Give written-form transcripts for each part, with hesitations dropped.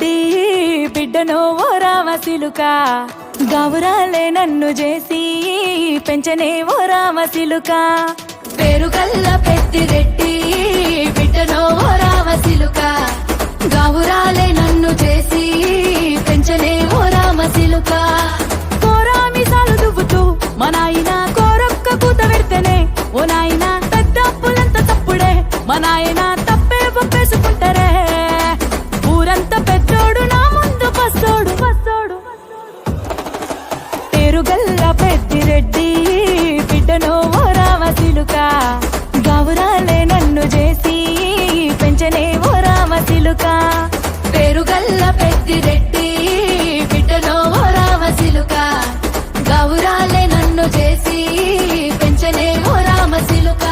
రెడ్డి బిడ్డనో ఓ రామసిలుక గావురాలే నన్ను చేసి పెంచనే ఓ రామసిలుక పేరుగల్ల పెద్దిరెడ్డి బిడ్డనో ఓ రామసిలుక గావురాలే నన్ను చేసి పెంచనే ఓ రామసిలుక కోరామిసాలు దువ్వుతూ మా నాయన కోరొక్క కూత పెడితేనే ఓ నాయన పెద్ద అప్పులంత తప్పుడే మా నాయన తప్పే ఒప్పేసుకుంటారే ఊరంతా పెద్దోడు నా ముందు పస్తోడు పేరుగల్ల పెద్దిరెడ్డి బిడ్డనో ఓ రామసిలుక గావురాలే నన్ను చేసి పెంచనే ఓ రామసిలుక పేరుగల్ల పెద్దిరెడ్డి బిడ్డనో ఓ రామసిలుక గావురాలే నన్ను చేసి పెంచనే ఓ రామసిలుక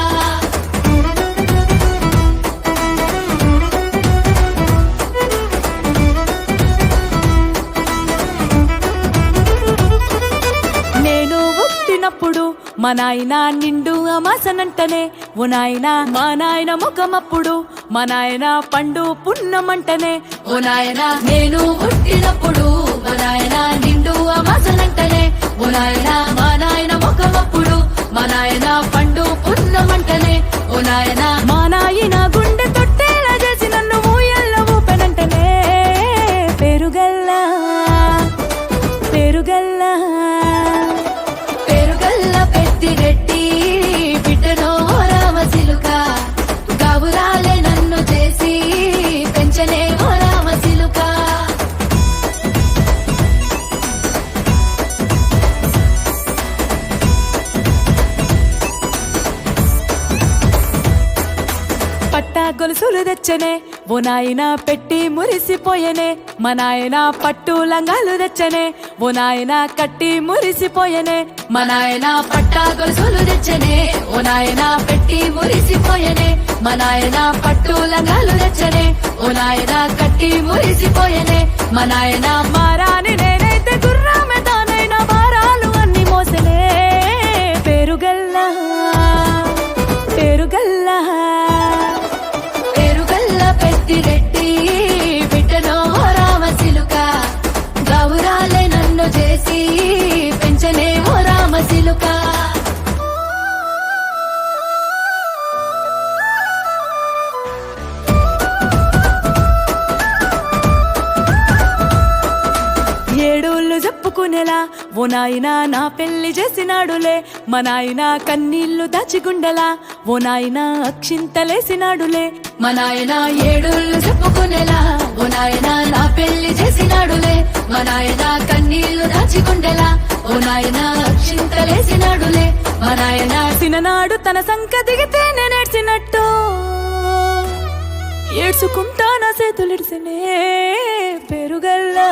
మా నాయన నిండు అమాసనంటనే ఓ నాయన మా నాయన ముఖమప్పుడు మా నాయన పండు పున్నమంటనే ఓ నాయన నేను పుట్టినప్పుడు మా నాయన నిండు అమాసనంటనే ఓ నాయన మా నాయన ముఖమప్పుడు మా నాయన పండు పున్నమంటనే ఓ నాయన మా నాయన గుండె తొట్టేలా చేసి నన్ను ఊయల్ల ఊపెనంటనే పేరుగల్లా పెద్దిరెడ్డి బిడ్డనో ఓ రామసిలుక గావురాలే నన్ను చేసి పెంచనే ఓ రామసిలుక పట్టా గొలుసులు తెచ్చనే ఓ నాయన పెట్టి మురిసిపోయనే మా నాయన పట్టు లంగాలు తెచ్చనే ఓ నాయన కట్టి మురిసిపోయనే మా నాయన పట్టా గొలుసులు తెచ్చనే ఓ నాయన పెట్టి మురిసిపోయనే మా నాయన పట్టు లంగాలు తెచ్చనే ఓ నాయన కట్టి మురిసిపోయనే మా నాయన మారాని నేనైతే గుర్రామె తానైనా భారాలు అన్ని మోసనే పేరుగల్లా పెద్దిరెడ్డి బిడ్డనో ఓ రామసిలుక గావురాలే నన్ను చేసి పెంచనే ఓ రామసిలుక ఏడోళ్ళు చెప్పుకునేలా ఓ నాయన నా పెళ్లి చేసినాడులే మా నాయన కన్నీళ్లు దాచిగుండెలా ఓ నాయన అక్షింతలేసినాడులే మా నాయన ఏడోళ్ళు చెప్పుకునేలా ఓ నాయన నా పెళ్లి చేసినాడులే మా నాయన కన్నీళ్లు దాచిగుండెలా ఓ నాయన అక్షింతలేసినాడులే మా నాయన సిననాడు తన సంక దిగితే నేనేడ్చినట్టు ఏడ్చుకుంటా నా చేతులిడిసినే పేరుగల్లా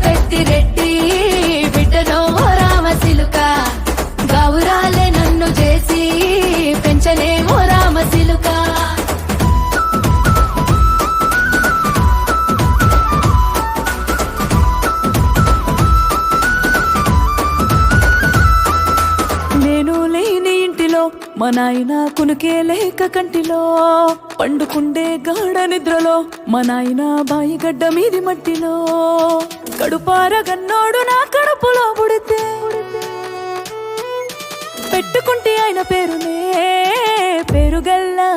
పెద్దిరెడ్డి బిడ్డనో ఓ రామసిలుక గావురాలే నన్ను చేసి పెంచనే ఓ రామసిలుక నేను లేని ఇంటిలో మా నాయన కునుకే లేక కంటిలో పండుకుండే గాఢ నిద్రలో మా నాయన బాయిగడ్డ మీది మట్టిలో కడుపారగన్నోడు నా కడుపులో పుడితే పెట్టుకుంటే ఆయన పేరునే పేరుగల్లా